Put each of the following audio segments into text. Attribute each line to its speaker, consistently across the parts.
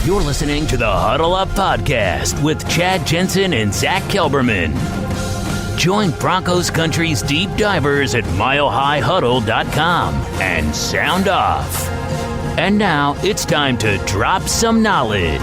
Speaker 1: You're listening to the Huddle Up Podcast with Chad Jensen and Zack Kelberman. Join Broncos Country's deep divers at milehighhuddle.com and sound off. And now it's time to drop some knowledge.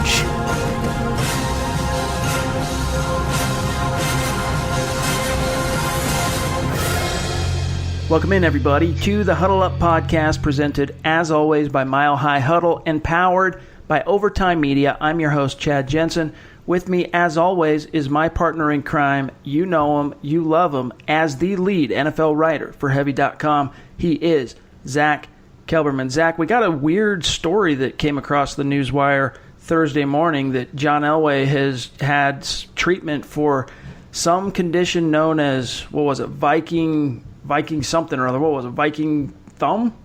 Speaker 2: Welcome in, everybody, to the Huddle Up Podcast, presented, as always, by Mile High Huddle and powered by Overtime Media. I'm your host, Chad Jensen. With me, as always, is my partner in crime. You know him, you love him, as the lead NFL writer for Heavy.com. He is Zack Kelberman. Zack, we got a weird story that came across the newswire Thursday morning that John Elway has had treatment for some condition known as, what was it, Viking something or other. What was it, Viking thumb?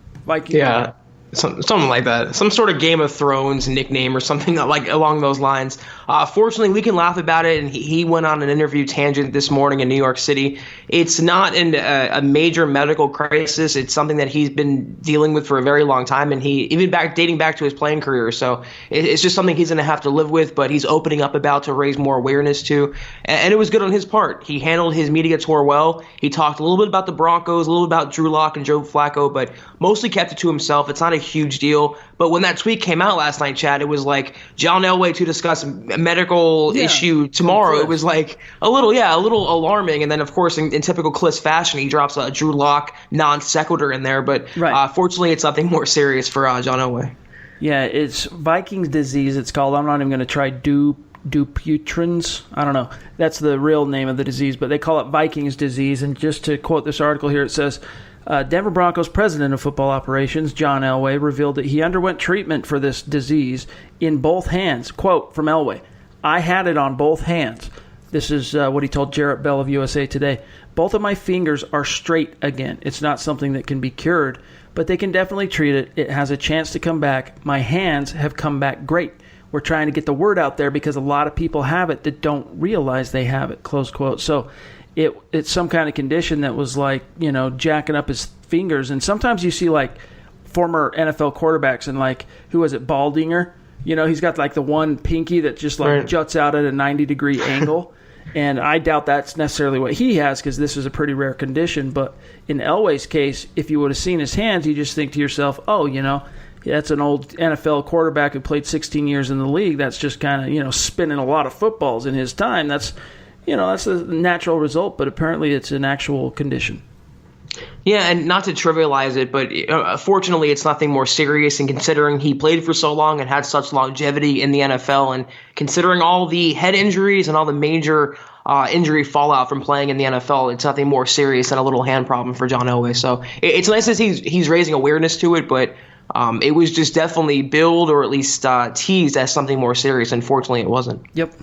Speaker 3: Yeah. Something like that. Some sort of Game of Thrones nickname or something like along those lines. Fortunately, we can laugh about it, and he went on an interview tangent this morning in New York City. It's not a major medical crisis. It's something that he's been dealing with for a very long time, and dating back to his playing career. So it's just something he's going to have to live with, but he's opening up about to raise more awareness to. And it was good on his part. He handled his media tour well. He talked a little bit about the Broncos, a little bit about Drew Lock and Joe Flacco, but mostly kept it to himself. It's not a huge deal. But when that tweet came out last night, Chad, it was like John Elway to discuss a medical issue tomorrow. It was like a little alarming. And then, of course, in typical Cliff fashion, he drops a Drew Lock non sequitur in there. But fortunately, it's something more serious for John Elway.
Speaker 2: Yeah, it's Viking's disease, it's called. I'm not even going to try Dupuytren's. I don't know. That's the real name of the disease, but they call it Viking's disease. And just to quote this article here, it says, Denver Broncos president of football operations, John Elway, revealed that he underwent treatment for this disease in both hands. Quote from Elway, "I had it on both hands." This is what he told Garett Bolles of USA Today. "Both of my fingers are straight again. It's not something that can be cured, but they can definitely treat it. It has a chance to come back. My hands have come back great. We're trying to get the word out there because a lot of people have it that don't realize they have it," close quote. So it's some kind of condition that was like, jacking up his fingers. And sometimes you see like former NFL quarterbacks and like, who was it, Baldinger? He's got like the one pinky that just like juts out at a 90-degree angle. And I doubt that's necessarily what he has because this is a pretty rare condition. But in Elway's case, if you would have seen his hands, you just think to yourself, that's an old NFL quarterback who played 16 years in the league. That's just kind of, spinning a lot of footballs in his time. That's a natural result, but apparently it's an actual condition.
Speaker 3: Yeah, and not to trivialize it, but fortunately it's nothing more serious. And considering he played for so long and had such longevity in the NFL, and considering all the head injuries and all the major injury fallout from playing in the NFL, it's nothing more serious than a little hand problem for John Elway. So it's nice that he's raising awareness to it, but it was just definitely billed or at least teased as something more serious. Unfortunately, it wasn't.
Speaker 2: Yep.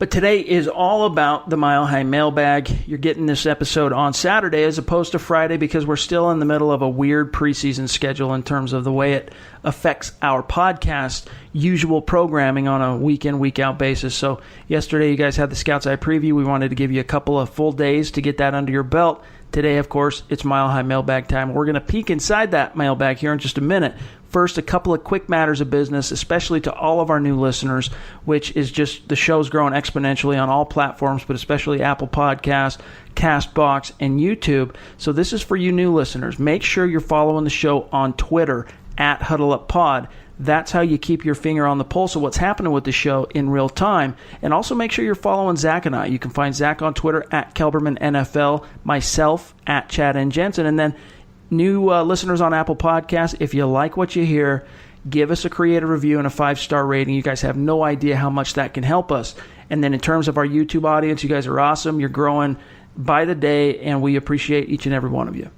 Speaker 2: But today is all about the Mile High Mailbag. You're getting this episode on Saturday as opposed to Friday because we're still in the middle of a weird preseason schedule in terms of the way it affects our podcast usual programming on a week-in, week-out basis. So yesterday you guys had the Scouts Eye preview. We wanted to give you a couple of full days to get that under your belt. Today, of course, it's Mile High Mailbag time. We're going to peek inside that mailbag here in just a minute. First, a couple of quick matters of business, especially to all of our new listeners, which is just the show's growing exponentially on all platforms, but especially Apple Podcasts, CastBox, and YouTube. So this is for you new listeners. Make sure you're following the show on Twitter at HuddleUpPod. That's how you keep your finger on the pulse of what's happening with the show in real time. And also make sure you're following Zack and I. You can find Zack on Twitter at KelbermanNFL, myself at Chad and Jensen. And then new listeners on Apple Podcasts, if you like what you hear, give us a creative review and a 5-star rating. You guys have no idea how much that can help us. And then in terms of our YouTube audience, you guys are awesome. You're growing by the day, and we appreciate each and every one of you.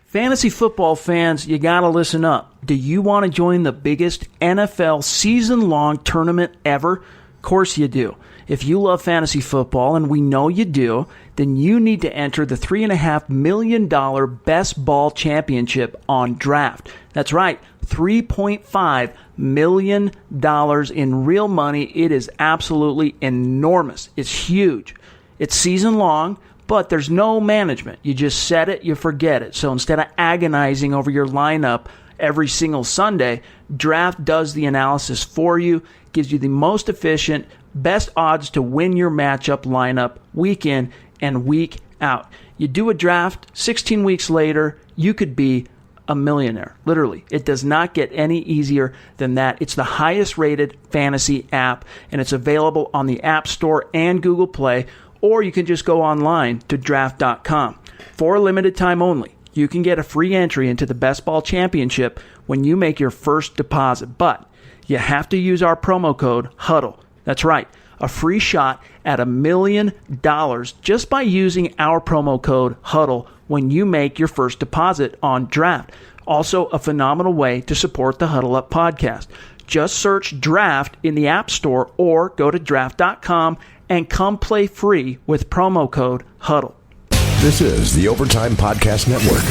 Speaker 2: Fantasy football fans, you got to listen up. Do you want to join the biggest NFL season-long tournament ever? Of course you do. If you love fantasy football, and we know you do, then you need to enter the $3.5 million Best Ball Championship on Draft. That's right, $3.5 million in real money. It is absolutely enormous. It's huge. It's season-long. But there's no management. You just set it, you forget it. So instead of agonizing over your lineup every single Sunday. Draft does the analysis for you, gives you the most efficient, best odds to win your matchup lineup week in and week out. You do a draft, 16 weeks later, you could be a millionaire. Literally. It does not get any easier than that. It's the highest rated fantasy app, and it's available on the App Store and Google Play, or you can just go online to draft.com. For a limited time only, you can get a free entry into the Best Ball Championship when you make your first deposit. But you have to use our promo code HUDDLE. That's right. A free shot at $1 million just by using our promo code HUDDLE when you make your first deposit on Draft. Also, a phenomenal way to support the Huddle Up podcast. Just search Draft in the App Store or go to draft.com and come play free with promo code HUDDLE.
Speaker 4: This is the Overtime Podcast Network.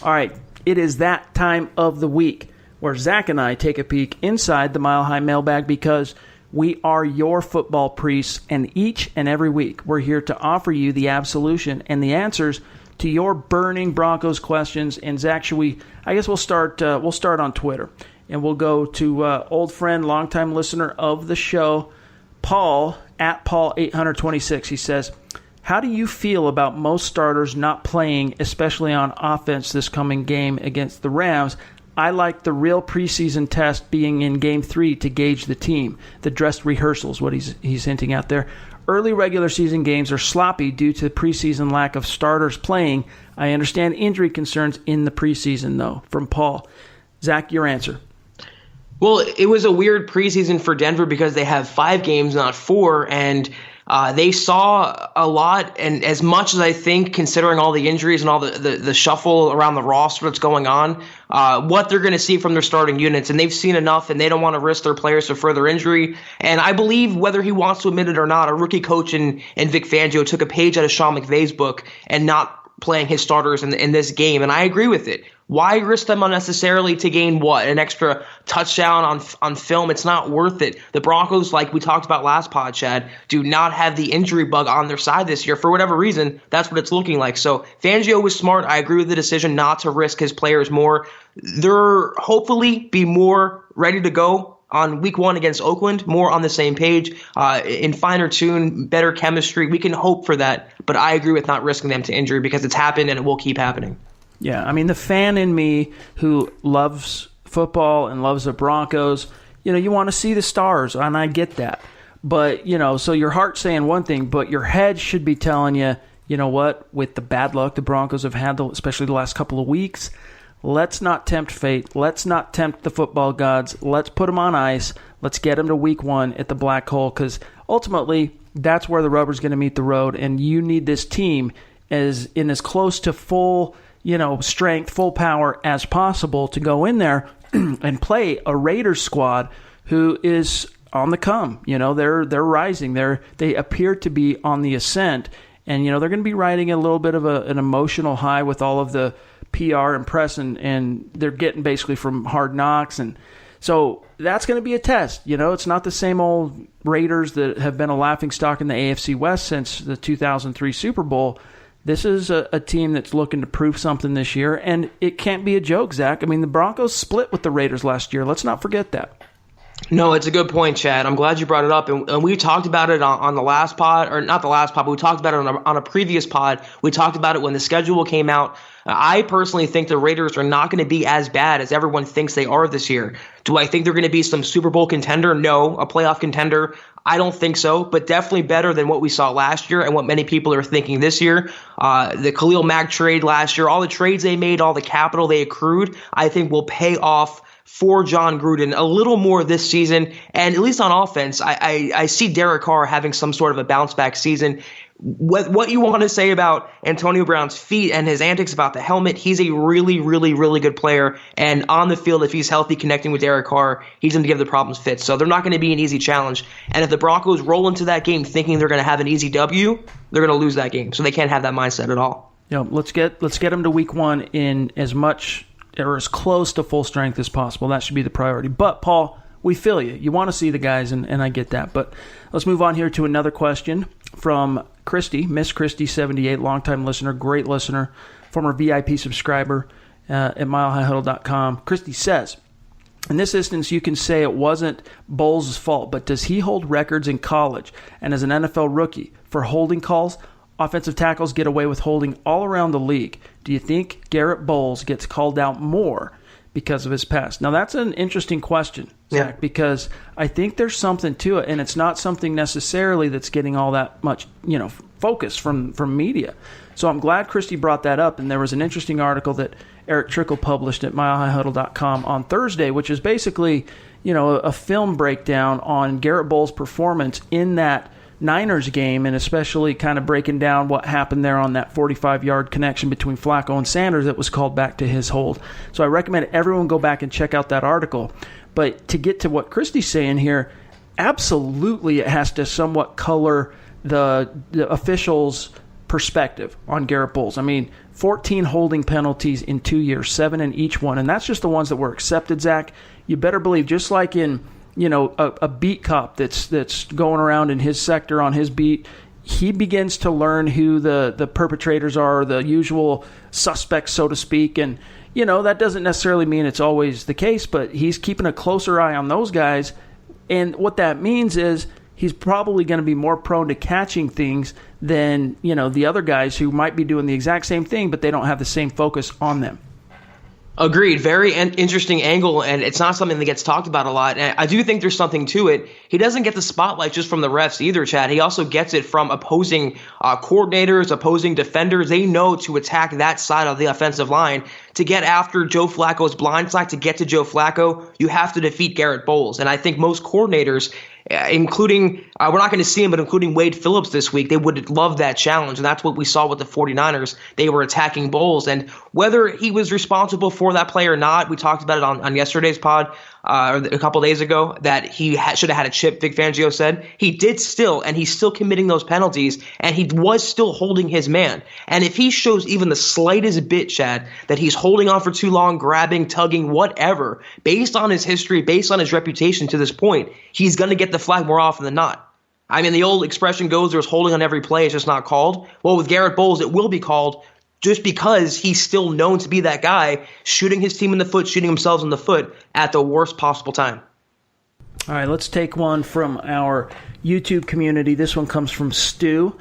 Speaker 2: All right, it is that time of the week where Zach and I take a peek inside the Mile High Mailbag because we are your football priests, and each and every week we're here to offer you the absolution and the answers to your burning Broncos questions. And Zach, we'll start on Twitter, and we'll go to old friend, longtime listener of the show, Paul at Paul826. He says, "How do you feel about most starters not playing, especially on offense this coming game against the Rams? I like the real preseason test being in Game 3 to gauge the team. The dress rehearsals," what he's hinting out there. "Early regular season games are sloppy due to the preseason lack of starters playing. I understand injury concerns in the preseason, though." From Paul. Zach, your answer.
Speaker 3: Well, it was a weird preseason for Denver because they have 5 games, not 4, and they saw a lot, and as much as I think, considering all the injuries and all the shuffle around the roster that's going on, what they're going to see from their starting units, and they've seen enough, and they don't want to risk their players to further injury. And I believe, whether he wants to admit it or not, a rookie coach in Vic Fangio took a page out of Sean McVay's book and not playing his starters in this game, and I agree with it. Why risk them unnecessarily to gain an extra touchdown on film? It's not worth it. The Broncos, like we talked about last pod, Chad, do not have the injury bug on their side this year. For whatever reason, that's what it's looking like. So Fangio was smart. I agree with the decision not to risk his players more. They're hopefully be more ready to go on week 1 against Oakland, more on the same page, in finer tune, better chemistry. We can hope for that, but I agree with not risking them to injury because it's happened and it will keep happening.
Speaker 2: Yeah, I mean, the fan in me who loves football and loves the Broncos, you want to see the stars, and I get that. But, so your heart's saying one thing, but your head should be telling you, you know what, with the bad luck the Broncos have had, especially the last couple of weeks, let's not tempt fate. Let's not tempt the football gods. Let's put them on ice. Let's get them to week 1 at the black hole, because ultimately that's where the rubber's going to meet the road, and you need this team as close to full strength, full power as possible to go in there and play a Raiders squad who is on the come. They're rising. They appear to be on the ascent, and they're going to be riding a little bit of an emotional high with all of the PR and press, and they're getting basically from Hard Knocks, and so that's going to be a test. It's not the same old Raiders that have been a laughingstock in the AFC West since the 2003 Super Bowl. This is a team that's looking to prove something this year, and it can't be a joke, Zach. I mean, the Broncos split with the Raiders last year. Let's not forget that.
Speaker 3: No, it's a good point, Chad. I'm glad you brought it up. And we talked about it on the last pod, or not the last pod, but we talked about it on a previous pod. We talked about it when the schedule came out. I personally think the Raiders are not going to be as bad as everyone thinks they are this year. Do I think they're going to be some Super Bowl contender? No. A playoff contender? I don't think so, but definitely better than what we saw last year and what many people are thinking this year. The Khalil Mack trade last year, all the trades they made, all the capital they accrued, I think will pay off for John Gruden a little more this season. And at least on offense, I see Derek Carr having some sort of a bounce-back season. What you want to say about Antonio Brown's feet and his antics about the helmet, he's a really, really, really good player. And on the field, if he's healthy, connecting with Derek Carr, he's going to give the problems fits. So they're not going to be an easy challenge. And if the Broncos roll into that game thinking they're going to have an easy W, they're going to lose that game. So they can't have that mindset at all.
Speaker 2: Let's get them to week 1 in as much or as close to full strength as possible. That should be the priority. But, Paul, we feel you. You want to see the guys, and I get that. But let's move on here to another question from Christy, Miss Christy 78, longtime listener, great listener, former VIP subscriber. at milehighhuddle.com. Christy says, in this instance, you can say it wasn't Bolles' fault, but does he hold records in college and as an NFL rookie for holding calls? Offensive tackles get away with holding all around the league. Do you think Garett Bolles gets called out more because of his past? Now, that's an interesting question, Zach, because I think there's something to it, and it's not something necessarily that's getting all that much, focus from media. So I'm glad Christy brought that up, and there was an interesting article that Eric Trickle published at milehighhuddle.com on Thursday, which is basically, a film breakdown on Garett Bolles' performance in that Niners game, and especially kind of breaking down what happened there on that 45-yard connection between Flacco and Sanders that was called back to his hold. So I recommend everyone go back and check out that article. But to get to what Christy's saying here, absolutely it has to somewhat color the officials' perspective on Garett Bolles. I mean, 14 holding penalties in 2 years, 7 in each one, and that's just the ones that were accepted, Zach. You better believe, just like in a beat cop that's going around in his sector on his beat, he begins to learn who the perpetrators are, the usual suspects, so to speak. And, that doesn't necessarily mean it's always the case, but he's keeping a closer eye on those guys. And what that means is he's probably going to be more prone to catching things than, the other guys who might be doing the exact same thing, but they don't have the same focus on them.
Speaker 3: Agreed. Very interesting angle, and it's not something that gets talked about a lot. And I do think there's something to it. He doesn't get the spotlight just from the refs either, Chad. He also gets it from opposing coordinators, opposing defenders. They know to attack that side of the offensive line. To get after Joe Flacco's blind side, to get to Joe Flacco, you have to defeat Garett Bolles. And I think most coordinators, including, we're not going to see him, but including Wade Phillips this week, they would love that challenge. And that's what we saw with the 49ers. They were attacking Bolles. And whether he was responsible for that play or not, we talked about it on yesterday's pod, a couple days ago, that he should have had a chip, Vic Fangio said. He did still, and he's still committing those penalties, and he was still holding his man. And if he shows even the slightest bit, Chad, that he's holding on for too long, grabbing, tugging, whatever, based on his history, based on his reputation to this point, he's going to get the flag more often than not. I mean, the old expression goes, there's holding on every play, it's just not called. Well, with Garett Bolles, it will be called, just because he's still known to be that guy, shooting his team in the foot, shooting himself in the foot at the worst possible time.
Speaker 2: All right, let's take one from our YouTube community. This one comes from Stu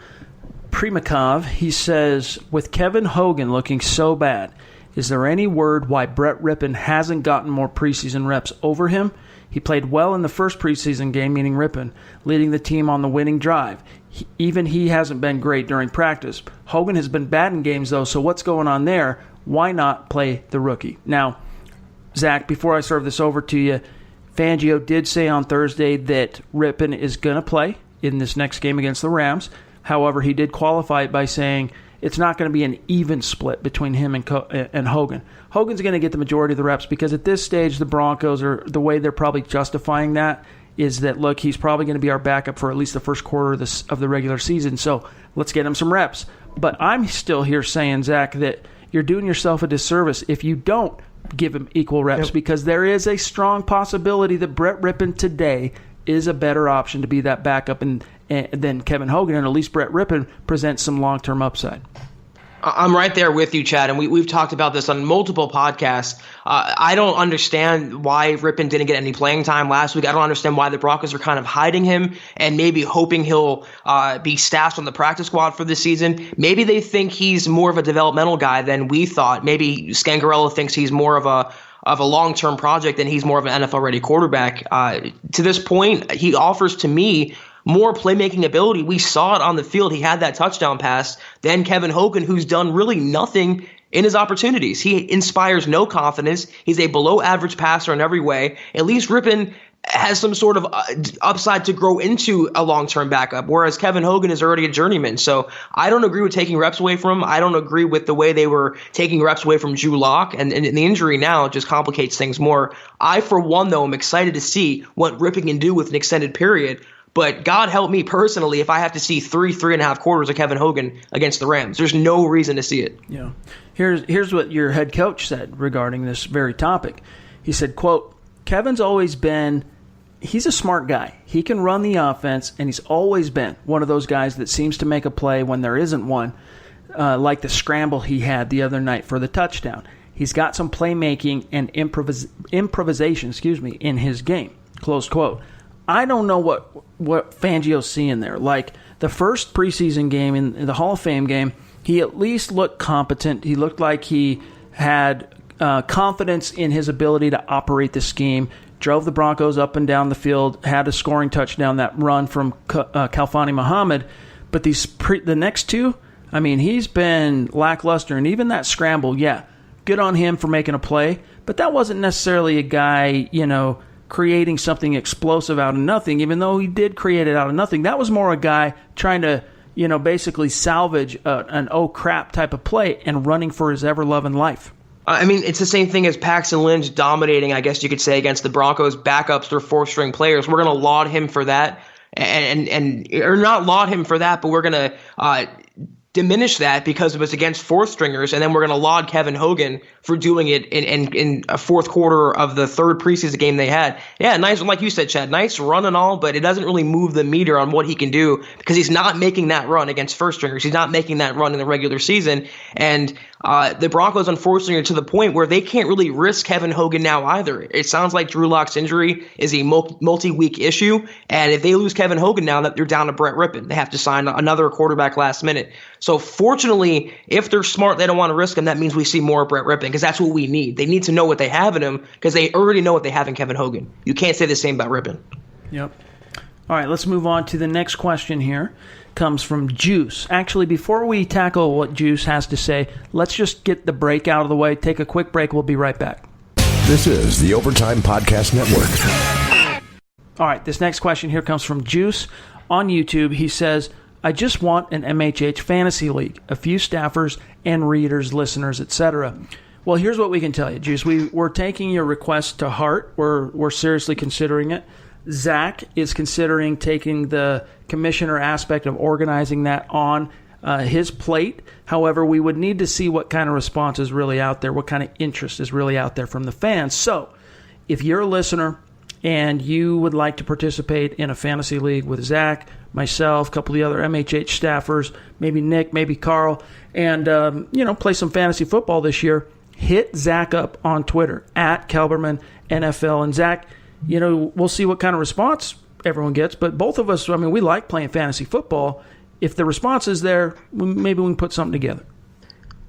Speaker 2: Primakov. He says, with Kevin Hogan looking so bad, is there any word why Brett Rypien hasn't gotten more preseason reps over him? He played well in the first preseason game, meaning Rypien, leading the team on the winning drive. Even he hasn't been great during practice. Hogan has been bad in games, though, so what's going on there? Why not play the rookie? Now, Zach, before I serve this over to you, Fangio did say on Thursday that Rypien is going to play in this next game against the Rams. However, he did qualify it by saying it's not going to be an even split between him and Hogan. Hogan's going to get the majority of the reps because at this stage, the Broncos, are the way they're probably justifying that is that, look, he's probably going to be our backup for at least the first quarter of the regular season, so let's get him some reps. But I'm still here saying, Zach, that you're doing yourself a disservice if you don't give him equal reps, because there is a strong possibility that Brett Rypien today is a better option to be that backup than Kevin Hogan, and at least Brett Rypien presents some long-term upside.
Speaker 3: I'm right there with you, Chad, and we've talked about this on multiple podcasts. I don't understand why Rypien didn't get any playing time last week. I don't understand why the Broncos are kind of hiding him and maybe hoping he'll be staffed on the practice squad for this season. Maybe they think he's more of a developmental guy than we thought. Maybe Scangarello thinks he's more of a long-term project and he's more of an NFL-ready quarterback. To this point, he offers to me more playmaking ability. We saw it on the field. He had that touchdown pass. Then Kevin Hogan, who's done really nothing in his opportunities. He inspires no confidence. He's a below-average passer in every way. At least Rypien has some sort of upside to grow into a long-term backup, whereas Kevin Hogan is already a journeyman. So I don't agree with taking reps away from him. I don't agree with the way they were taking reps away from Drew Lock, and the injury now just complicates things more. I, for one, though, am excited to see what Rypien can do with an extended period. But God help me personally if I have to see 3.5 quarters of Kevin Hogan against the Rams. There's no reason to see it.
Speaker 2: Yeah. Here's what your head coach said regarding this very topic. He said, quote, Kevin's always been, he's a smart guy. He can run the offense, and he's always been one of those guys that seems to make a play when there isn't one, like the scramble he had the other night for the touchdown. He's got some playmaking and improvisation, in his game, close quote. I don't know what Fangio's seeing there. Like the first preseason game in the Hall of Fame game, he at least looked competent. He looked like he had confidence in his ability to operate the scheme, drove the Broncos up and down the field, had a scoring touchdown, that run from Khalfani Muhammad. But the next two, I mean, he's been lackluster. And even that scramble, good on him for making a play. But that wasn't necessarily a guy, creating something explosive out of nothing, even though he did create it out of nothing. That was more a guy trying to, basically salvage an oh crap type of play and running for his ever-loving life.
Speaker 3: I mean, it's the same thing as Paxton Lynch dominating, I guess you could say, against the Broncos backups or fourth-string players. We're going to laud him for that, or not laud him for that, but we're going to diminish that because it was against fourth stringers, and then we're going to laud Kevin Hogan for doing it in a fourth quarter of the third preseason game they had. Yeah, nice, like you said, Chad, nice run and all, but it doesn't really move the meter on what he can do because he's not making that run against first stringers. He's not making that run in the regular season, and the Broncos, unfortunately, are to the point where they can't really risk Kevin Hogan now either. It sounds like Drew Lock's injury is a multi-week issue, and if they lose Kevin Hogan now, that they're down to Brett Rypien. They have to sign another quarterback last minute. So fortunately, if they're smart, they don't want to risk him. That means we see more of Brett Rypien because that's what we need. They need to know what they have in him because they already know what they have in Kevin Hogan. You can't say the same about Rypien.
Speaker 2: Yep. All right, let's move on to the next question here. Comes from Juice. Actually, before we tackle what Juice has to say, let's just get the break out of the way. Take a quick break. We'll be right back.
Speaker 4: This is the Overtime Podcast Network.
Speaker 2: All right, this next question here comes from Juice on YouTube. He says, I just want an MHH fantasy league, a few staffers and readers, listeners, etc. Well, here's what we can tell you, Juice. We're taking your request to heart. We're seriously considering it. Zach is considering taking the commissioner aspect of organizing that on his plate. However, we would need to see what kind of response is really out there, what kind of interest is really out there from the fans. So if you're a listener and you would like to participate in a fantasy league with Zach, myself, a couple of the other MHH staffers, maybe Nick, maybe Carl, and play some fantasy football this year, hit Zach up on Twitter at Kelberman NFL. And Zach, we'll see what kind of response everyone gets. But both of us, we like playing fantasy football. If the response is there, maybe we can put something together.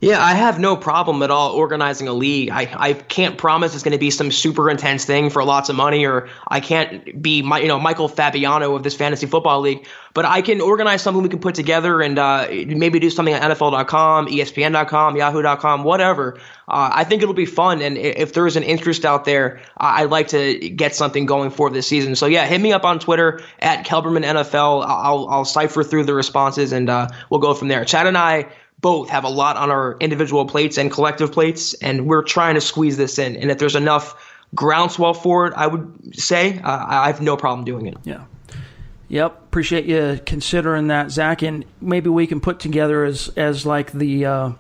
Speaker 3: Yeah, I have no problem at all organizing a league. I can't promise it's going to be some super intense thing for lots of money, or I can't be Michael Fabiano of this fantasy football league. But I can organize something we can put together and maybe do something at NFL.com, ESPN.com, Yahoo.com, whatever. I think it'll be fun, and if there is an interest out there, I'd like to get something going for this season. So yeah, hit me up on Twitter at Kelberman NFL. I'll cipher through the responses and we'll go from there. Chad and I both have a lot on our individual plates and collective plates, and we're trying to squeeze this in. And if there's enough groundswell for it, I would say I have no problem doing it.
Speaker 2: Yeah. Yep. Appreciate you considering that, Zach. And maybe we can put together as like the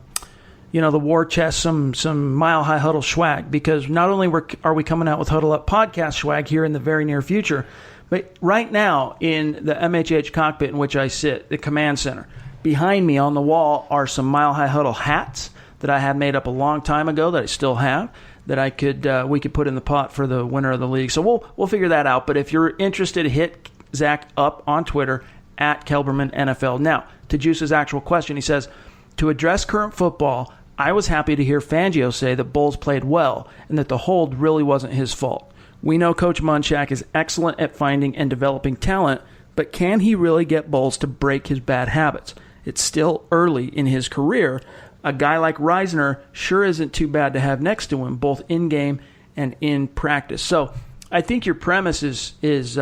Speaker 2: the war chest, some Mile High Huddle swag, because not only are we coming out with Huddle Up podcast swag here in the very near future, but right now in the MHH cockpit in which I sit, the command center, behind me on the wall are some Mile High Huddle hats that I had made up a long time ago that I still have that we could put in the pot for the winner of the league. So we'll figure that out. But if you're interested, hit Zach up on Twitter at Kelberman NFL. Now, to Juice's actual question, he says, to address current football, I was happy to hear Fangio say that Bolles played well and that the hold really wasn't his fault. We know Coach Munchak is excellent at finding and developing talent, but can he really get Bolles to break his bad habits? It's still early in his career. A guy like Reisner sure isn't too bad to have next to him, both in-game and in practice. So I think your premise is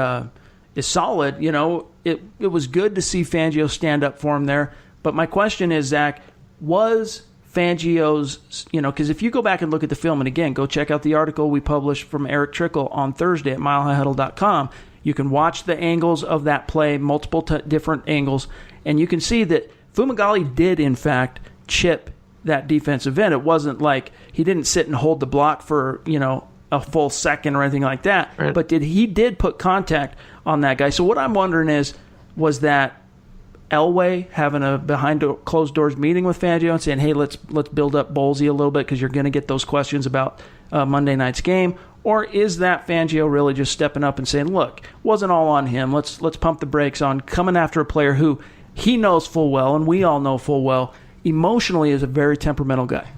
Speaker 2: solid. It was good to see Fangio stand up for him there. But my question is, Zach, was Fangio's, because if you go back and look at the film, and again, go check out the article we published from Eric Trickle on Thursday at milehighhuddle.com. You can watch the angles of that play, multiple different angles, and you can see that Fumagalli did, in fact, chip that defensive end. It wasn't like he didn't sit and hold the block for, a full second or anything like that, but he did put contact on that guy. So what I'm wondering was that Elway having a behind closed doors meeting with Fangio and saying, hey, let's build up Bolles a little bit because you're going to get those questions about Monday night's game? Or is that Fangio really just stepping up and saying, look, wasn't all on him. Let's pump the brakes on coming after a player who he knows full well, and we all know full well, emotionally is a very temperamental guy.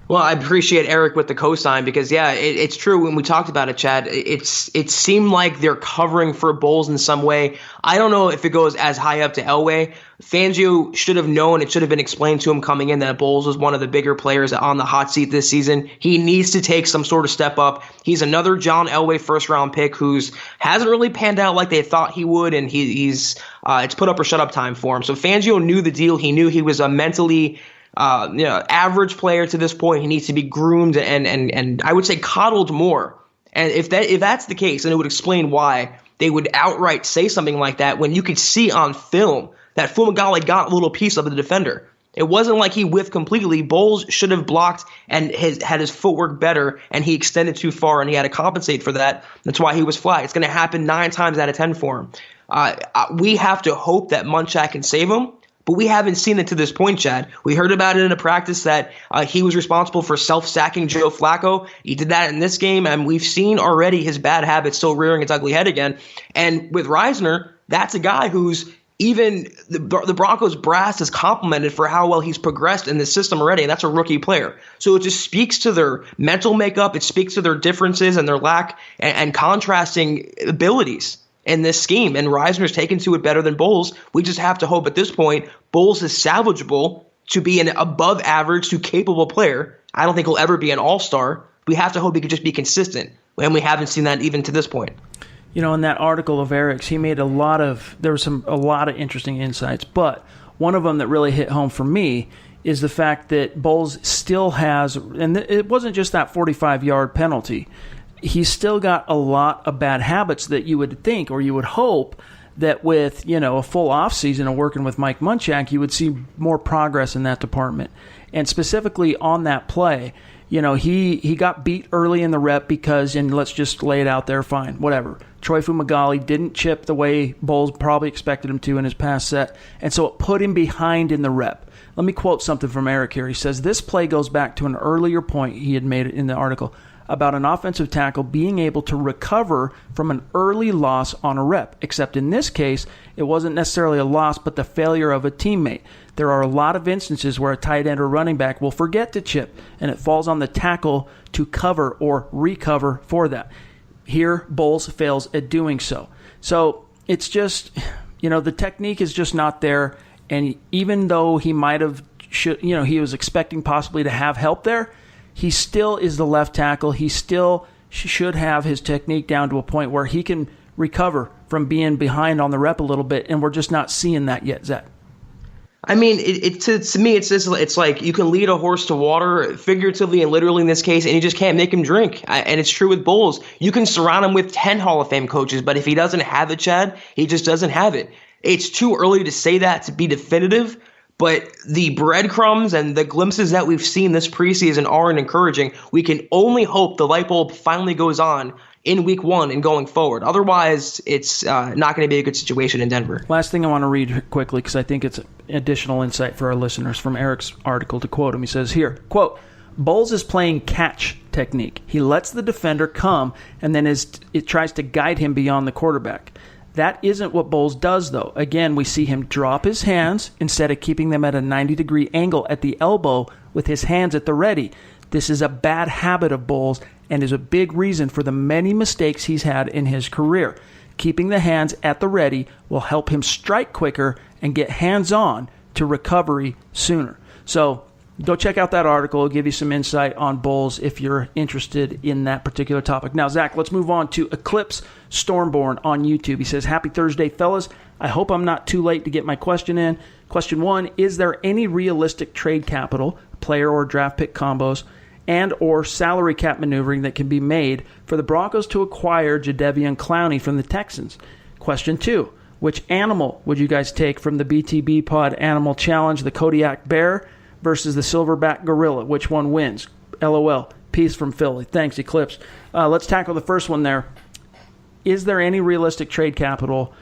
Speaker 3: Well, I appreciate Eric with the cosign because, yeah, it's true. When we talked about it, Chad, it seemed like they're covering for Bolles in some way. I don't know if it goes as high up to Elway. Fangio should have known, it should have been explained to him coming in that Bolles was one of the bigger players on the hot seat this season. He needs to take some sort of step up. He's another John Elway first-round pick who's hasn't really panned out like they thought he would, and he's it's put up or shut up time for him. So Fangio knew the deal. He knew he was a mentally average player to this point. He needs to be groomed and I would say coddled more. And if that's the case, then it would explain why they would outright say something like that when you could see on film that Fumagalli got a little piece of the defender. It wasn't like he whiffed completely. Bolles should have blocked and had his footwork better, and he extended too far, and he had to compensate for that. That's why he was flagged. It's going to happen 9 times out of 10 for him. We have to hope that Munchak can save him. But we haven't seen it to this point, Chad. We heard about it in a practice that he was responsible for self-sacking Joe Flacco. He did that in this game, and we've seen already his bad habits still rearing its ugly head again. And with Reisner, that's a guy who's even the Broncos brass is complimented for how well he's progressed in the system already, and that's a rookie player. So it just speaks to their mental makeup. It speaks to their differences and their lack and contrasting abilities in this scheme, and Reisner's taken to it better than Bolles. We just have to hope at this point Bolles is salvageable to be an above average to capable player. I don't think he'll ever be an all-star. We have to hope he can just be consistent, and we haven't seen that even to this point.
Speaker 2: You know, in that article of Eric's, he made a lot of interesting insights, but one of them that really hit home for me is the fact that Bolles still has, and it wasn't just that 45-yard penalty. He's still got a lot of bad habits that you would think or you would hope that with, a full offseason of working with Mike Munchak, you would see more progress in that department. And specifically on that play, he got beat early in the rep because, and let's just lay it out there, fine, whatever. Troy Fumagalli didn't chip the way Bolles probably expected him to in his past set, and so it put him behind in the rep. Let me quote something from Eric here. He says, this play goes back to an earlier point he had made in the article about an offensive tackle being able to recover from an early loss on a rep, except in this case, it wasn't necessarily a loss, but the failure of a teammate. There are a lot of instances where a tight end or running back will forget to chip, and it falls on the tackle to cover or recover for that. Here, Bolles fails at doing so. So it's just, the technique is just not there, and even though he might have, he was expecting possibly to have help there, he still is the left tackle. He still should have his technique down to a point where he can recover from being behind on the rep a little bit, and we're just not seeing that yet, Zach.
Speaker 3: I mean, to me, it's like you can lead a horse to water, figuratively and literally in this case, and you just can't make him drink. And it's true with Bolles. You can surround him with 10 Hall of Fame coaches, but if he doesn't have it, Chad, he just doesn't have it. It's too early to say that to be definitive, but the breadcrumbs and the glimpses that we've seen this preseason aren't encouraging. We can only hope the light bulb finally goes on in week 1 and going forward. Otherwise, it's not going to be a good situation in Denver.
Speaker 2: Last thing I want to read quickly, because I think it's additional insight for our listeners from Eric's article. To quote him, he says here, quote, Bolles is playing catch technique. He lets the defender come, and then it tries to guide him beyond the quarterback. That isn't what Bolles does, though. Again, we see him drop his hands instead of keeping them at a 90-degree angle at the elbow with his hands at the ready. This is a bad habit of Bolles and is a big reason for the many mistakes he's had in his career. Keeping the hands at the ready will help him strike quicker and get hands-on to recovery sooner. So go check out that article. It'll give you some insight on Bolles if you're interested in that particular topic. Now, Zach, let's move on to Eclipse Stormborn on YouTube. He says, happy Thursday, fellas. I hope I'm not too late to get my question in. Question 1, is there any realistic trade capital, player or draft pick combos, and or salary cap maneuvering that can be made for the Broncos to acquire Jadeveon Clowney from the Texans? Question 2, which animal would you guys take from the BTB Pod Animal Challenge, the Kodiak Bear versus the Silverback Gorilla? Which one wins? LOL. Peace from Philly. Thanks, Eclipse. Let's tackle the first one there. Is there any realistic trade capital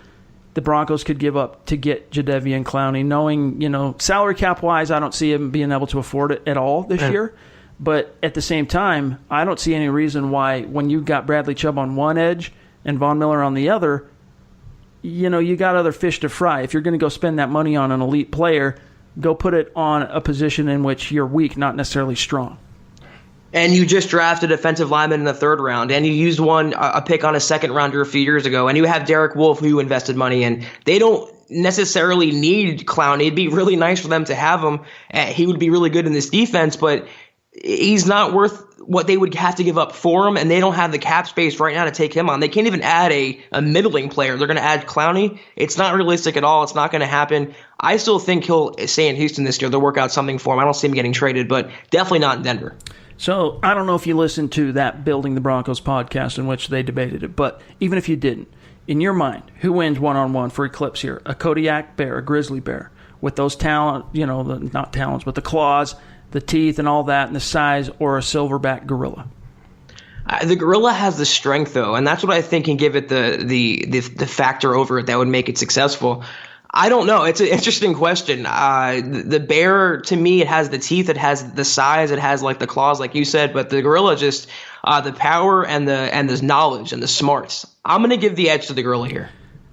Speaker 2: the Broncos could give up to get Jadeveon Clowney, knowing, salary cap wise, I don't see him being able to afford it at all this year. But at the same time, I don't see any reason why, when you've got Bradley Chubb on one edge and Von Miller on the other, you got other fish to fry. If you're going to go spend that money on an elite player, go put it on a position in which you're weak, not necessarily strong.
Speaker 3: And you just drafted a defensive lineman in the third round, and you used a pick on a second rounder a few years ago, and you have Derek Wolfe, who you invested money in. They don't necessarily need Clowney. It'd be really nice for them to have him. He would be really good in this defense, but he's not worth what they would have to give up for him, and they don't have the cap space right now to take him on. They can't even add a middling player. They're going to add Clowney. It's not realistic at all. It's not going to happen. I still think he'll stay in Houston this year. They'll work out something for him. I don't see him getting traded, but definitely not in Denver.
Speaker 2: So I don't know if you listened to that Building the Broncos podcast in which they debated it, but even if you didn't, in your mind, who wins one-on-one for Eclipse here? A Kodiak bear, a grizzly bear, with those talent, not talons, but the claws, the teeth and all that, and the size, or a silverback gorilla?
Speaker 3: The gorilla has the strength, though, and that's what I think can give it the factor over it that would make it successful. I don't know. It's an interesting question. The bear, to me, it has the teeth, it has the size, it has like the claws, like you said. But the gorilla, just the power and the knowledge and the smarts. I'm going to give the edge to the gorilla here.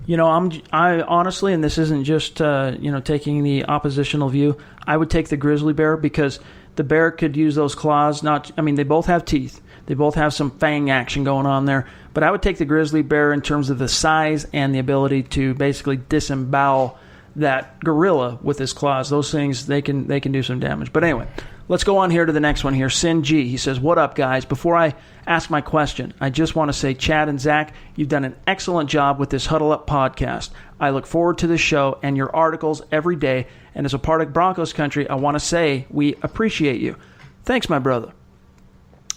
Speaker 2: I honestly, and this isn't just taking the oppositional view, I would take the grizzly bear, because the bear could use those claws. They both have teeth. They both have some fang action going on there. But I would take the grizzly bear in terms of the size and the ability to basically disembowel that gorilla with his claws. Those things, they can do some damage. But anyway, let's go on here to the next one here. Sin G, he says, "What up, guys? Before I ask my question, I just want to say, Chad and Zach, you've done an excellent job with this Huddle Up podcast. I look forward to the show and your articles every day. And as a part of Broncos Country, I want to say we appreciate you." Thanks, my brother.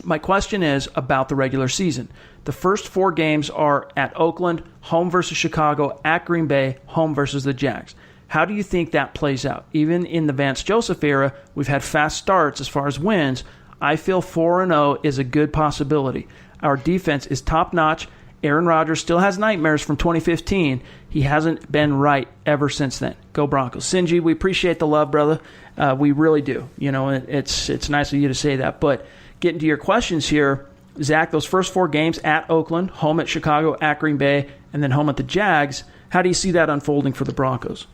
Speaker 2: My question is about the regular season. The first 4 games are at Oakland, home versus Chicago, at Green Bay, home versus the Jags. How do you think that plays out? Even in the Vance Joseph era, we've had fast starts as far as wins. I feel 4-0 is a good possibility. Our defense is top-notch. Aaron Rodgers still has nightmares from 2015. He hasn't been right ever since then. Go Broncos. Sinji, we appreciate the love, brother. We really do. It's nice of you to say that. But getting to your questions here, Zach, those first 4 games at Oakland, home at Chicago, at Green Bay, and then home at the Jags, how do you see that unfolding for the Broncos?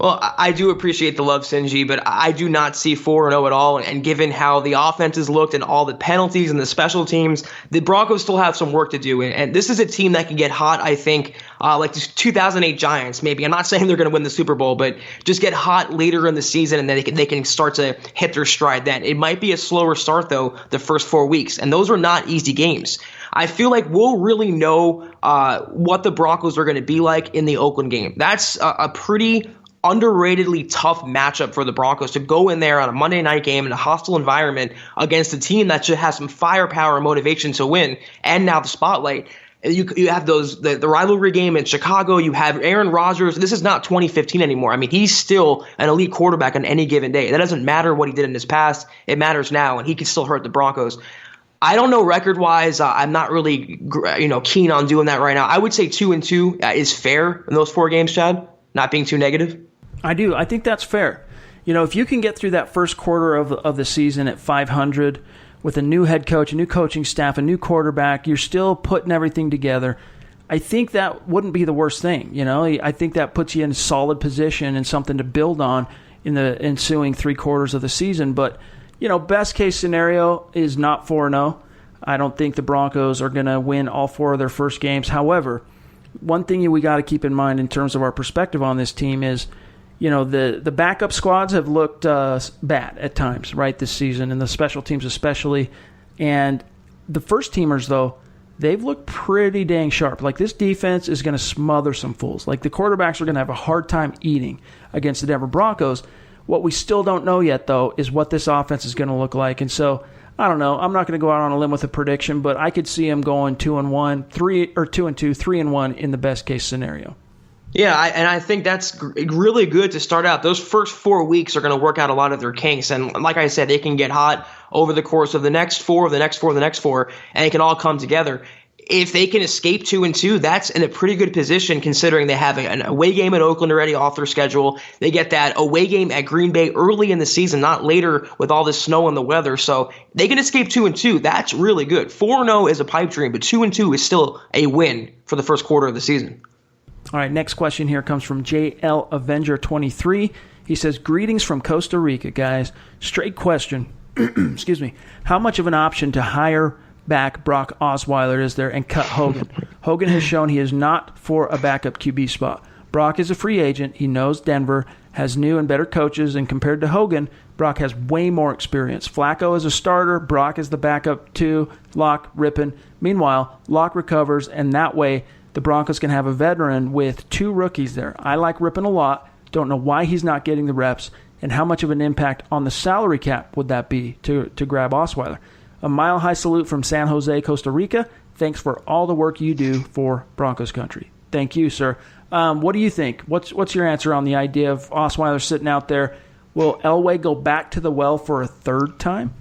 Speaker 3: Well, I do appreciate the love, Sinji, but I do not see 4-0 at all. And given how the offense has looked and all the penalties and the special teams, the Broncos still have some work to do. And this is a team that can get hot, I think, like the 2008 Giants, maybe. I'm not saying they're going to win the Super Bowl, but just get hot later in the season, and then they can start to hit their stride then. It might be a slower start, though, the first 4 weeks. And those are not easy games. I feel like we'll really know what the Broncos are going to be like in the Oakland game. That's a pretty underratedly tough matchup for the Broncos to go in there on a Monday night game in a hostile environment against a team that just has some firepower and motivation to win, and now the spotlight. You have the rivalry game in Chicago. You have Aaron Rodgers. This is not 2015 anymore. He's still an elite quarterback on any given day. That doesn't matter what he did in his past. It matters now, and he can still hurt the Broncos. I don't know record-wise. I'm not really keen on doing that right now. I would say 2-2 is fair in those 4 games, Chad, not being too negative.
Speaker 2: I do. I think that's fair. If you can get through that first quarter of the season at 500 with a new head coach, a new coaching staff, a new quarterback, you're still putting everything together. I think that wouldn't be the worst thing. I think that puts you in a solid position and something to build on in the ensuing 3 quarters of the season. But, best case scenario is not 4-0. I don't think the Broncos are going to win all 4 of their first games. However, one thing we got to keep in mind in terms of our perspective on this team is, the backup squads have looked bad at times, right, this season, and the special teams especially. And the first teamers, though, they've looked pretty dang sharp. Like, this defense is going to smother some fools. Like, the quarterbacks are going to have a hard time eating against the Denver Broncos. What we still don't know yet, though, is what this offense is going to look like. And so, I don't know. I'm not going to go out on a limb with a prediction, but I could see them going 2-1, 2-2, 3-1 in the best case scenario.
Speaker 3: Yeah, and I think that's really good to start out. Those first 4 weeks are going to work out a lot of their kinks. And like I said, they can get hot over the course of the next 4, and it can all come together. if they can escape 2-2, that's in a pretty good position considering they have an away game at Oakland already off their schedule. They get that away game at Green Bay early in the season, not later with all this snow and the weather. So they can escape 2-2. That's really good. 4-0 is a pipe dream, but 2-2 is still a win for the first quarter of the season.
Speaker 2: All right, next question here comes from JL Avenger 23. He says, greetings from Costa Rica, guys. Straight question. Excuse me. How much of an option to hire back Brock Osweiler is there and cut Hogan? Hogan has shown he is not for a backup QB spot. Brock is a free agent. He knows Denver has new and better coaches, and compared to Hogan, Brock has way more experience. Flacco is a starter. Brock is the backup to Locke, Rypien. Meanwhile, Locke recovers, and that way the Broncos can have a veteran with 2 rookies there. I like Rypien a lot. Don't know why he's not getting the reps, and how much of an impact on the salary cap would that be to grab Osweiler. A mile high salute from San Jose, Costa Rica. Thanks for all the work you do for Broncos Country. Thank you, sir. What do you think? What's your answer on the idea of Osweiler sitting out there? Will Elway go back to the well for a third time?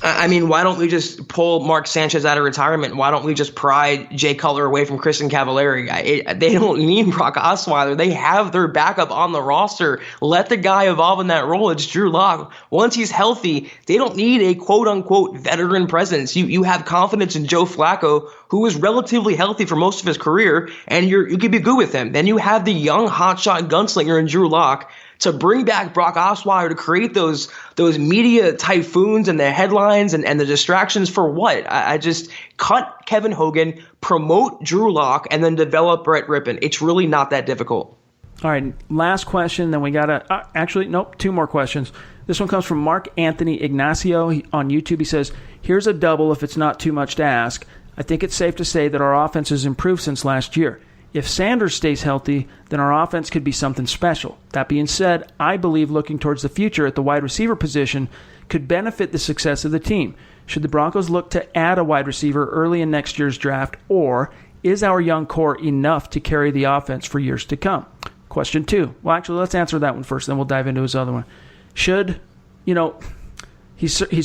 Speaker 3: I mean, why don't we just pull Mark Sanchez out of retirement? Why don't we just pry Jay Cutler away from Kristen Cavallari? They don't need Brock Osweiler. They have their backup on the roster. Let the guy evolve in that role. It's Drew Lock. Once he's healthy, they don't need a quote-unquote veteran presence. You have confidence in Joe Flacco, who is relatively healthy for most of his career, and you can be good with him. Then you have the young hotshot gunslinger in Drew Lock to bring back Brock Osweiler to create those media typhoons and the headlines and the distractions for what? I just cut Kevin Hogan, promote Drew Lock, and then develop Brett Rypien. It's really not that difficult.
Speaker 2: All right, last question. Then we got to 2 more questions. This one comes from Mark Anthony Ignacio on YouTube. He says, here's a double if it's not too much to ask. I think it's safe to say that our offense has improved since last year. If Sanders stays healthy, then our offense could be something special. That being said, I believe looking towards the future at the wide receiver position could benefit the success of the team. Should the Broncos look to add a wide receiver early in next year's draft, or is our young core enough to carry the offense for years to come? Question 2. Well, actually, let's answer that one first, then we'll dive into his other one. He's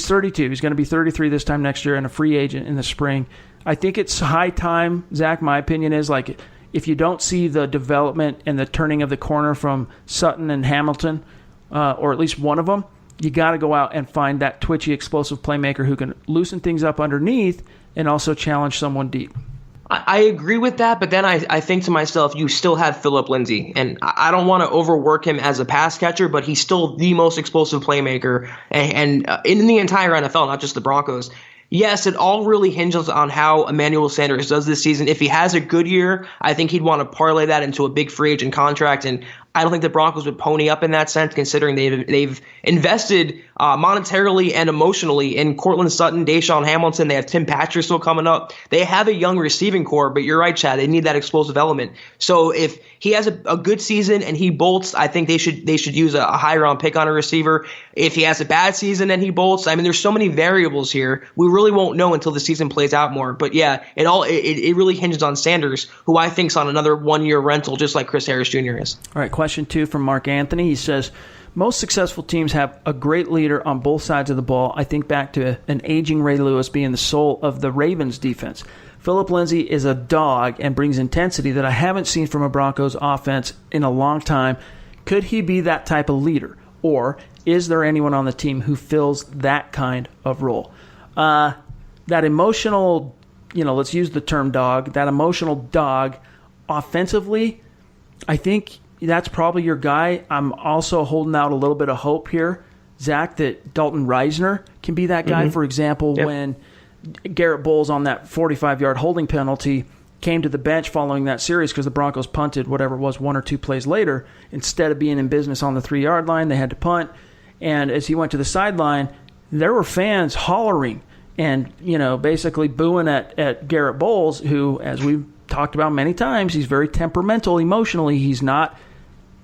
Speaker 2: 32. He's going to be 33 this time next year and a free agent in the spring. I think it's high time, Zach, my opinion is, like, if you don't see the development and the turning of the corner from Sutton and Hamilton, or at least one of them, you got to go out and find that twitchy, explosive playmaker who can loosen things up underneath and also challenge someone deep.
Speaker 3: I agree with that, but then I think to myself, you still have Phillip Lindsay, and I don't want to overwork him as a pass catcher, but he's still the most explosive playmaker and in the entire NFL, not just the Broncos. Yes, it all really hinges on how Emmanuel Sanders does this season. If he has a good year, I think he'd want to parlay that into a big free agent contract, and I don't think the Broncos would pony up in that sense, considering they've invested monetarily and emotionally in Cortland Sutton, Deshaun Hamilton. They have Tim Patrick still coming up. They have a young receiving core, but you're right, Chad. They need that explosive element. So if he has a good season and he bolts, I think they should use a high round pick on a receiver. If he has a bad season and he bolts, I mean, there's so many variables here. We really won't know until the season plays out more. But yeah, it really hinges on Sanders, who I think's on another 1-year rental, just like Chris Harris Jr. is.
Speaker 2: All right, question 2 from Mark Anthony. He says, most successful teams have a great leader on both sides of the ball. I think back to an aging Ray Lewis being the soul of the Ravens defense. Phillip Lindsay is a dog and brings intensity that I haven't seen from a Broncos offense in a long time. Could he be that type of leader? Or is there anyone on the team who fills that kind of role? That emotional, let's use the term dog, that emotional dog offensively, I think that's probably your guy. I'm also holding out a little bit of hope here, Zach, that Dalton Reisner can be that guy. For example, when Garett Bolles on that 45-yard holding penalty came to the bench following that series because the Broncos punted, whatever it was, 1 or 2 plays later. Instead of being in business on the 3-yard line, they had to punt. And as he went to the sideline, there were fans hollering and, basically booing at Garett Bolles, who, as we've talked about many times, he's very temperamental emotionally. He's not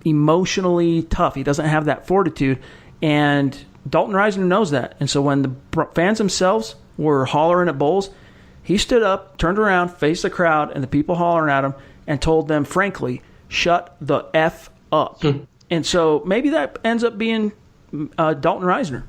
Speaker 2: emotionally tough. He doesn't have that fortitude. And Dalton Reisner knows that. And so when the fans themselves were hollering at Bolles, he stood up, turned around, faced the crowd and the people hollering at him, and told them, frankly, shut the F up. And so maybe that ends up being Dalton Reisner.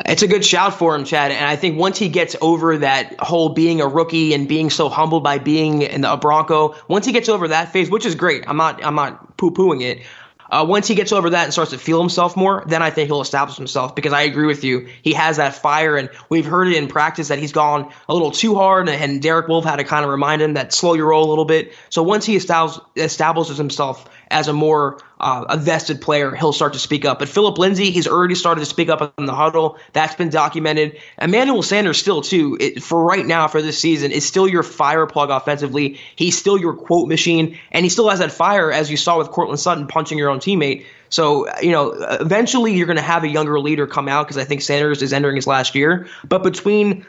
Speaker 3: It's a good shout for him, Chad. And I think once he gets over that whole being a rookie and being so humbled by being a Bronco, once he gets over that phase, which is great, I'm not poo-pooing it. Once he gets over that and starts to feel himself more, then I think he'll establish himself, because I agree with you. He has that fire, and we've heard it in practice that he's gone a little too hard, and Derek Wolfe had to kind of remind him that slow your roll a little bit. So once he establishes himself as a more a vested player, he'll start to speak up. But Philip Lindsay, he's already started to speak up in the huddle. That's been documented. Emmanuel Sanders still, too, for right now, for this season, is still your fire plug offensively. He's still your quote machine, and he still has that fire, as you saw with Courtland Sutton punching your own teammate. So, eventually you're going to have a younger leader come out, because I think Sanders is entering his last year. But between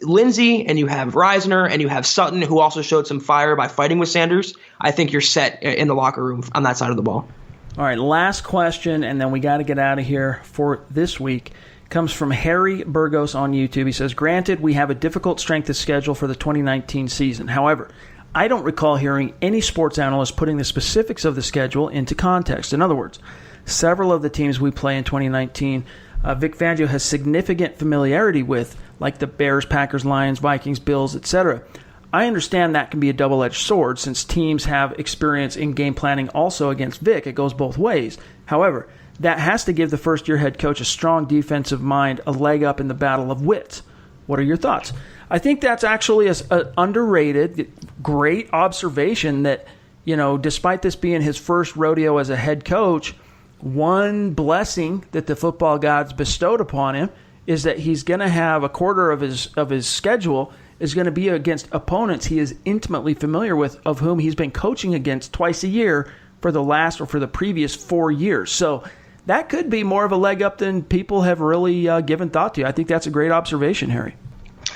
Speaker 3: Lindsay, and you have Reisner, and you have Sutton, who also showed some fire by fighting with Sanders, I think you're set in the locker room on that side of the ball.
Speaker 2: All right, last question, and then we got to get out of here for this week. Comes from Harry Burgos on YouTube. He says, granted, we have a difficult strength of schedule for the 2019 season. However, I don't recall hearing any sports analyst putting the specifics of the schedule into context. In other words, several of the teams we play in 2019, Vic Fangio has significant familiarity with, like the Bears, Packers, Lions, Vikings, Bills, etc. I understand that can be a double-edged sword, since teams have experience in game planning also against Vic. It goes both ways. However, that has to give the first-year head coach a strong defensive mind a leg up in the battle of wits. What are your thoughts? I think that's actually an underrated, great observation that, despite this being his first rodeo as a head coach, one blessing that the football gods bestowed upon him is that he's going to have a quarter of his schedule is going to be against opponents he is intimately familiar with, of whom he's been coaching against twice a year for the previous 4 years. So that could be more of a leg up than people have really given thought to. I think that's a great observation, Harry.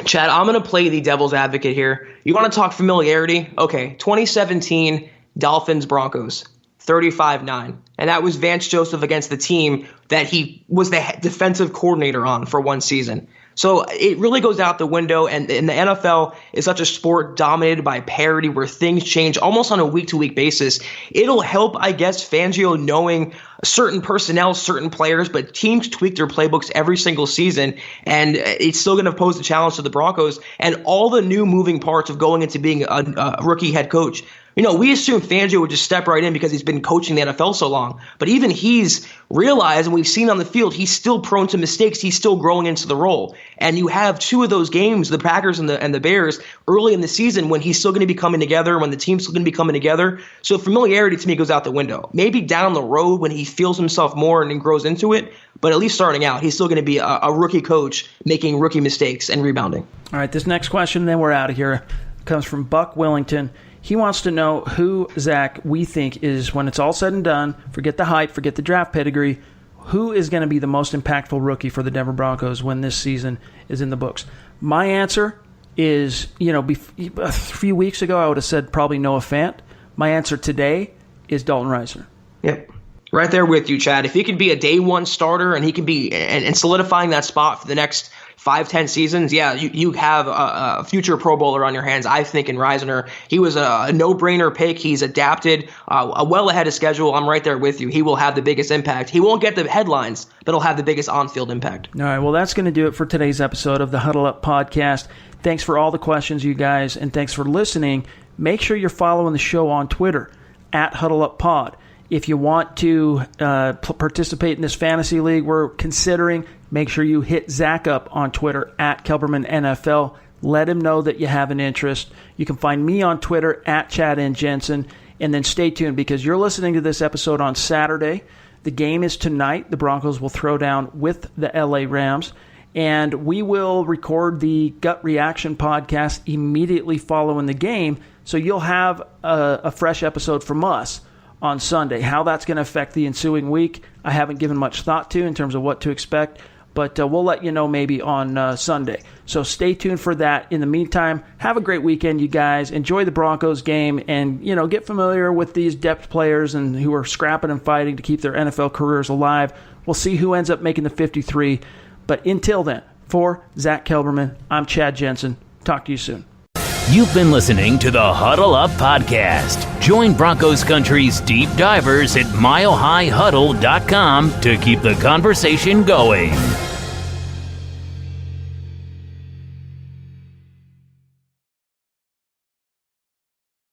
Speaker 3: Chad, I'm going to play the devil's advocate here. You want to talk familiarity? Okay, 2017 Dolphins Broncos, 35-9. And that was Vance Joseph against the team that he was the defensive coordinator on for one season. So it really goes out the window, and the NFL is such a sport dominated by parity where things change almost on a week-to-week basis. It'll help, I guess, Fangio knowing certain personnel, certain players, but teams tweak their playbooks every single season, and it's still going to pose a challenge to the Broncos and all the new moving parts of going into being a rookie head coach. We assume Fangio would just step right in because he's been coaching the NFL so long. But even he's realized, and we've seen on the field, he's still prone to mistakes. He's still growing into the role. And you have two of those games, the Packers and the Bears, early in the season when he's still going to be coming together, when the team's still going to be coming together. So familiarity to me goes out the window. Maybe down the road when he feels himself more and grows into it, but at least starting out, he's still going to be a rookie coach making rookie mistakes and rebounding. All
Speaker 2: right, this next question, then we're out of here, comes from Buck Willington. He wants to know who, Zach, we think is, when it's all said and done, forget the hype, forget the draft pedigree, who is going to be the most impactful rookie for the Denver Broncos when this season is in the books? My answer is, a few weeks ago I would have said probably Noah Fant. My answer today is Dalton Reisner.
Speaker 3: Yep. Right there with you, Chad. If he could be a day one starter and he can be and solidifying that spot for the next 5-10 seasons, yeah, you have a future Pro Bowler on your hands, I think, in Reisner. He was a no-brainer pick. He's adapted well ahead of schedule. I'm right there with you. He will have the biggest impact. He won't get the headlines, but he'll have the biggest on-field impact.
Speaker 2: All right, well, that's going to do it for today's episode of the Huddle Up Podcast. Thanks for all the questions, you guys, and thanks for listening. Make sure you're following the show on Twitter, @HuddleUpPod. If you want to participate in this fantasy league we're considering, make sure you hit Zach up on Twitter, @KelbermanNFL. Let him know that you have an interest. You can find me on Twitter, @ChadNJensen. And then stay tuned because you're listening to this episode on Saturday. The game is tonight. The Broncos will throw down with the LA Rams. And we will record the Gut Reaction podcast immediately following the game. So you'll have a fresh episode from us on Sunday. How that's going to affect the ensuing week, I haven't given much thought to in terms of what to expect, but we'll let you know maybe on Sunday. So stay tuned for that. In the meantime, have a great weekend, you guys. Enjoy the Broncos game and, get familiar with these depth players and who are scrapping and fighting to keep their NFL careers alive. We'll see who ends up making the 53. But until then, for Zack Kelberman, I'm Chad Jensen. Talk to you soon.
Speaker 1: You've been listening to the Huddle Up Podcast. Join Broncos Country's deep divers at milehighhuddle.com to keep the conversation going.